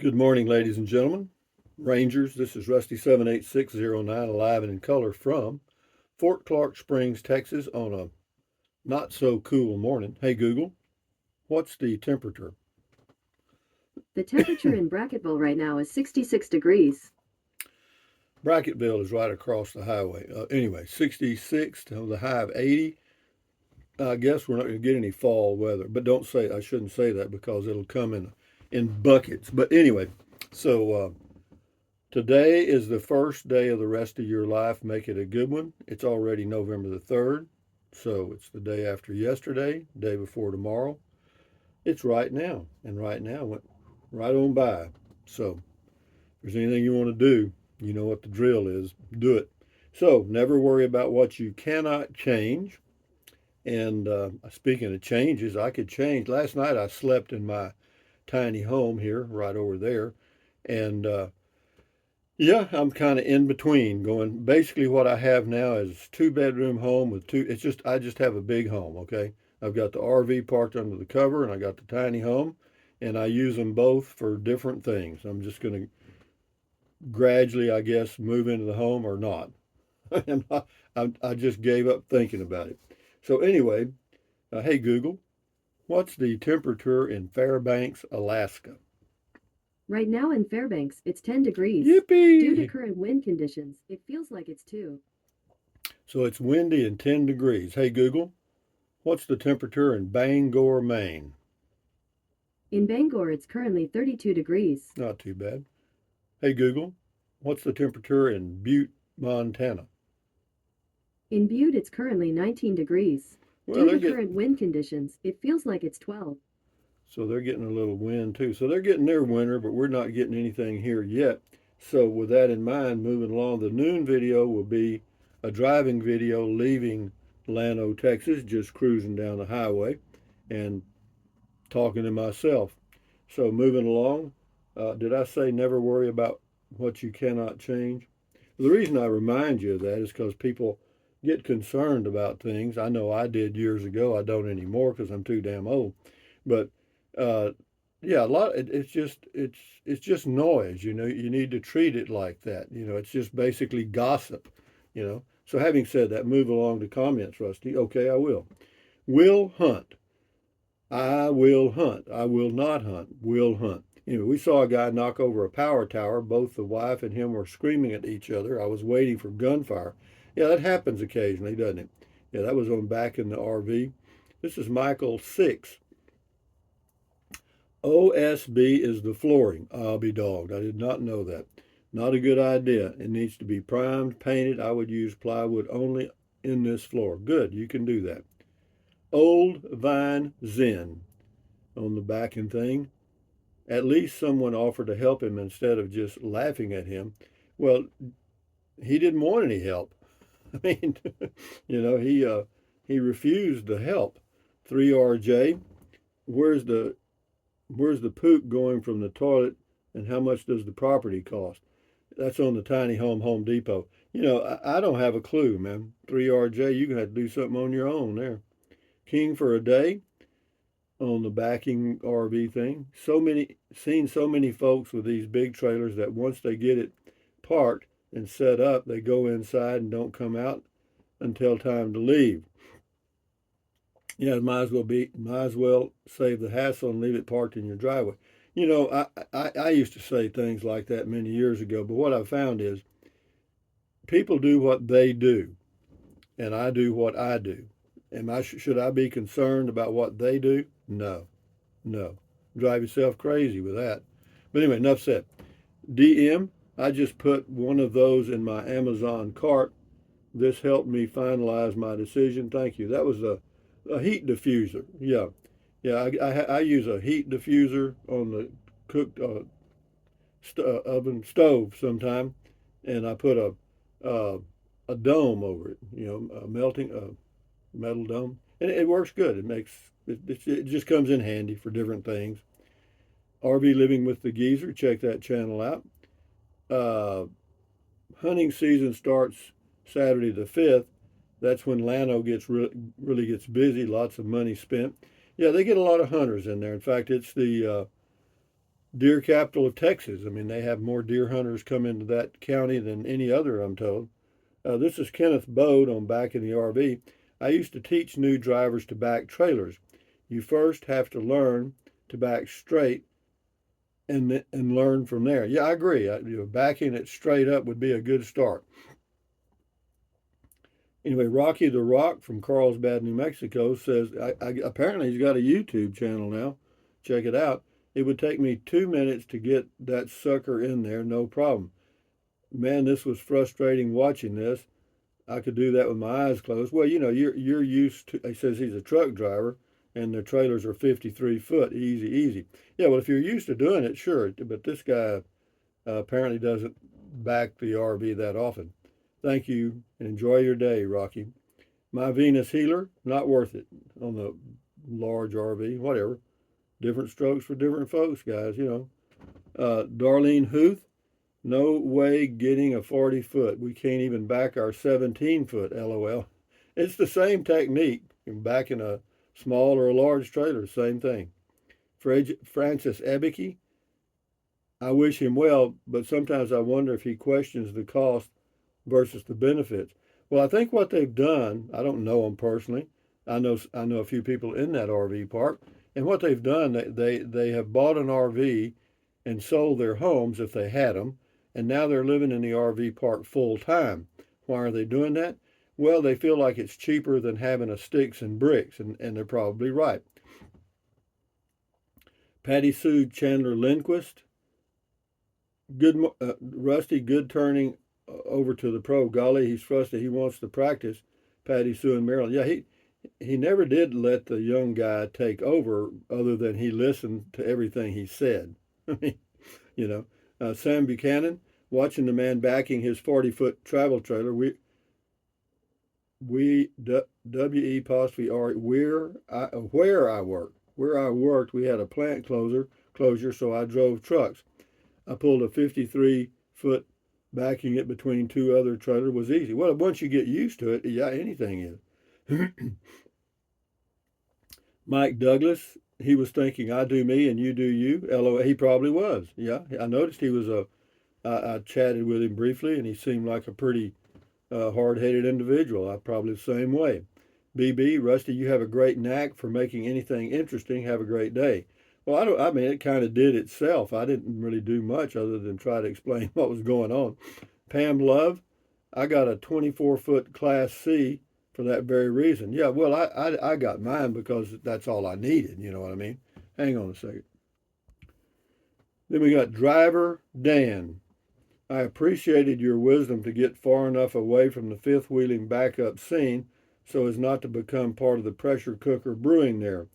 Good morning, ladies and gentlemen. Rangers, this is Rusty 78609, alive and in color from Fort Clark Springs, Texas, on a not so cool morning. Hey, Google, what's the temperature? The temperature in Bracketville right now is 66 degrees. Bracketville is right across the highway. Anyway, 66 to the high of 80. I guess we're not going to get any fall weather, but I shouldn't say that because it'll come in buckets. But anyway, so today is the first day of the rest of your life. Make it a good one. It's already November the 3rd, so it's the day after yesterday, day before tomorrow. It's right now, and right now went right on by. So, if there's anything you want to do, you know what the drill is. Do it. So, never worry about what you cannot change. And speaking of changes, I could change. Last night I slept in my tiny home here, right over there, and yeah, I'm kind of in between going. Basically, what I have now is two-bedroom home with two. I just have a big home, okay? I've got the RV parked under the cover and I got the tiny home, and I use them both for different things. I'm just going to gradually, I guess, move into the home or not. And I just gave up thinking about it. So, anyway, hey, Google, what's the temperature in Fairbanks, Alaska? Right now in Fairbanks, it's 10 degrees. Due to Yippee! current wind conditions, it feels like it's 2. So it's windy and 10 degrees. Hey, Google, what's the temperature in Bangor, Maine? In Bangor, it's currently 32 degrees. Not too bad. Hey Google, what's the temperature in Butte, Montana? In Butte, it's currently 19 degrees. Well, Due they're to getting current wind conditions, it feels like it's 12. so they're getting a little wind too. So they're getting their winter, but we're not getting anything here yet. So with that in mind, moving along, the noon video will be a driving video leaving Llano, Texas, just cruising down the highway and talking to myself. So moving along, did I say never worry about what you cannot change? The reason I remind you of that is because people get concerned about things. I know I did years ago. I don't anymore because I'm too damn old. But uh, yeah, a lot. It's just noise. You know, you need to treat it like that. You know, it's just basically gossip. You know. So having said that, move along to comments, Rusty. Okay, I will. Will hunt. I will hunt. I will not hunt. Will hunt. You know, we saw a guy knock over a power tower. Both the wife and him were screaming at each other. I was waiting for gunfire. Yeah, that happens occasionally, doesn't it? Yeah, that was on back in the RV. This is Michael 6. OSB is the flooring. I'll be dogged. I did not know that. Not a good idea. It needs to be primed, painted. I would use plywood only in this floor. Good, you can do that. Old Vine Zen on the back and thing. At least someone offered to help him instead of just laughing at him. Well, he didn't want any help. I mean, he refused the help. 3RJ, where's the where's the poop going from the toilet and how much does the property cost? That's on the tiny Home Depot. You know, I don't have a clue, man. 3RJ, you're gonna have to do something on your own there. King for a day on the backing RV thing. Seen so many folks with these big trailers that once they get it parked and set up, they go inside and don't come out until time to leave. Yeah, might as well save the hassle and leave it parked in your driveway. You know, I used to say things like that many years ago, but what I found is people do what they do, and I do what I do. Should I be concerned about what they do? No, no. Drive yourself crazy with that. But anyway, enough said. DM, I just put one of those in my Amazon cart. This helped me finalize my decision. Thank you. That was a heat diffuser. Yeah. Yeah, I use a heat diffuser on the cooked oven stove sometime, and I put uh, a dome over it, you know, a melting metal dome, and it works good. It just comes in handy for different things. RV Living with the Geezer, check that channel out. Uh, Hunting season starts Saturday the 5th. That's when Llano really gets busy. Lots of money spent. Yeah, they get a lot of hunters in there. In fact, it's the deer capital of Texas. I mean, they have more deer hunters come into that county than any other, I'm told. This is Kenneth Bode on Back in the RV. I used to teach new drivers to back trailers. You first have to learn to back straight and learn from there. Yeah, I agree. Backing it straight up would be a good start. Anyway, Rocky the Rock from Carlsbad, New Mexico says, apparently he's got a YouTube channel now. Check it out. It would take me 2 minutes to get that sucker in there, no problem. Man, this was frustrating watching this. I could do that with my eyes closed. Well, you're used to. He says he's a truck driver, and the trailers are 53 foot, easy, easy. Yeah, well, if you're used to doing it, sure. But this guy apparently doesn't back the RV that often. Thank you, and enjoy your day, Rocky. My Venus Healer, not worth it on the large RV. Whatever. Different strokes for different folks, guys. Darlene Huth. No way getting a 40 foot. We can't even back our 17 foot, LOL. It's the same technique. Backing a small or a large trailer, same thing. Francis Ebeke, I wish him well, but sometimes I wonder if he questions the cost versus the benefits. Well, I think what they've done, I don't know them personally. I know a few people in that RV park, and what they've done, they have bought an RV and sold their homes if they had them, and now they're living in the RV park full time. Why are they doing that? Well, they feel like it's cheaper than having a sticks and bricks, and they're probably right. Patty Sue Chandler Lindquist, good Rusty, good turning over to the pro. Golly, he's frustrated. He wants to practice. Patty Sue in Maryland. Yeah, he never did let the young guy take over, other than he listened to everything he said. I mean, you know. Sam Buchanan, watching the man backing his 40-foot travel trailer. W-E apostrophe R, where I worked, we had a plant closure, so I drove trucks. I pulled a 53-foot, backing it between two other trailers was easy. Well, once you get used to it, yeah, anything is. Mike Douglas, he was thinking, I do me and you do you. LOL, he probably was. Yeah, I noticed he was I chatted with him briefly, and he seemed like a pretty hard-headed individual. I'm probably the same way. BB, Rusty, you have a great knack for making anything interesting. Have a great day. Well, I mean, it kind of did itself. I didn't really do much other than try to explain what was going on. Pam Love, I got a 24-foot Class C for that very reason. Yeah, well, I got mine because that's all I needed. You know what I mean? Hang on a second. Then we got Driver Dan. I appreciated your wisdom to get far enough away from the fifth wheeling backup scene so as not to become part of the pressure cooker brewing there.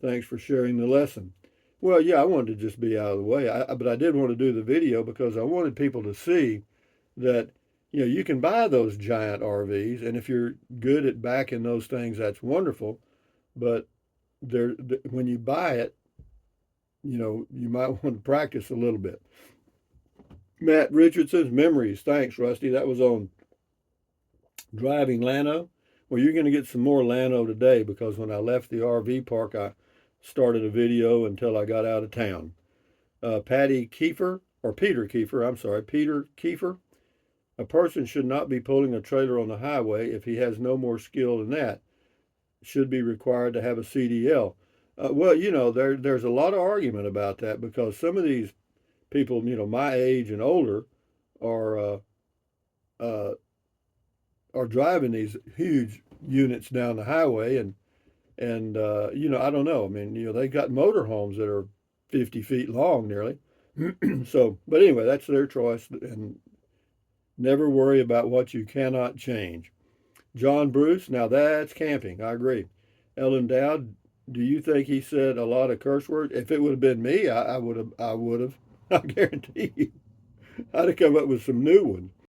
Thanks for sharing the lesson. Well, yeah, I wanted to just be out of the way, but I did want to do the video because I wanted people to see that you can buy those giant RVs, and if you're good at backing those things, that's wonderful. But when you buy it, you might want to practice a little bit. Matt Richardson's Memories. Thanks, Rusty. That was on driving Llano. Well, you're going to get some more Llano today because when I left the RV park, I started a video until I got out of town. Peter Kiefer. A person should not be pulling a trailer on the highway if he has no more skill than that. Should be required to have a CDL. Well, there's a lot of argument about that because some of these people, my age and older, are driving these huge units down the highway, and I don't know. I mean, they got motorhomes that are 50 feet long, nearly. So, but anyway, that's their choice, and never worry about what you cannot change. John Bruce, now that's camping. I agree. Ellen Dowd, do you think he said a lot of curse words? If it would have been me, I would have. I guarantee you, I'd have come up with some new ones.